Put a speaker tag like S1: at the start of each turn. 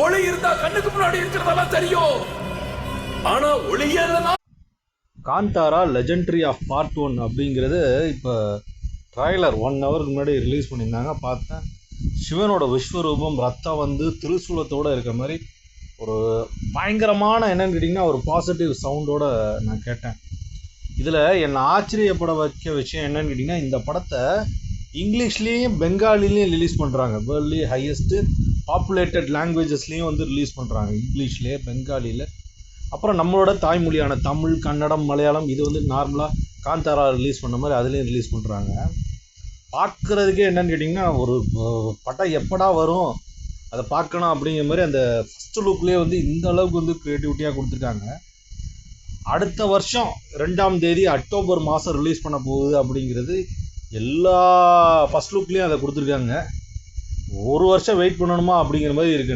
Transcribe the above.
S1: ஒளி இருந்தா கண்ணுக்கு முன்னாடி இருக்கிறதெல்லாம் தெரியும், ஆனா ஒளியே இல்லைன்னா.
S2: காந்தாரா லெஜெண்டரி ஆஃப் பார்ட் 1 அப்படிங்கிறது இப்போ ட்ரைலர் 1 ஹவருக்கு முன்னாடி ரிலீஸ் பண்ணியிருந்தாங்க. பார்த்தேன், சிவனோட விஸ்வரூபம் ரத்தம் வந்து திருசூலத்தோடு இருக்கிற மாதிரி ஒரு பயங்கரமான, என்னன்னு கேட்டிங்கன்னா, ஒரு பாசிட்டிவ் சவுண்டோட நான் கேட்டேன். இதில் என்னை ஆச்சரியப்பட வைக்க விஷயம் என்னன்னு கேட்டிங்கன்னா, இந்த படத்தை இங்கிலீஷ்லேயும் பெங்காலிலையும் ரிலீஸ் பண்ணுறாங்க. வேர்ல்ட்லி ஹையஸ்ட்டு பாப்புலேட்டட் லாங்குவேஜஸ்லேயும் வந்து ரிலீஸ் பண்ணுறாங்க. இங்கிலீஷ்லேயே, பெங்காலியில், அப்புறம் நம்மளோட தாய்மொழியான தமிழ், கன்னடம், மலையாளம், இது வந்து நார்மலாக காந்தாரா ரிலீஸ் பண்ண மாதிரி அதுலேயும் ரிலீஸ் பண்ணுறாங்க. பார்க்குறதுக்கே என்னன்னு கேட்டிங்கன்னா, ஒரு படம் எப்படா வரும் அதை பார்க்கணும் அப்படிங்கிற மாதிரி அந்த ஃபஸ்ட்டு லுக்லேயே வந்து இந்த அளவுக்கு வந்து க்ரியேட்டிவிட்டியாக கொடுத்துருக்காங்க. அடுத்த வருஷம் 2ஆம் தேதி அக்டோபர் மாதம் ரிலீஸ் பண்ண போகுது அப்படிங்கிறது எல்லா ஃபஸ்ட் லுக்லேயும் அதை கொடுத்துருக்காங்க. ஒரு வருஷம் வெயிட் பண்ணணுமா அப்படிங்கிற மாதிரி இருக்குது.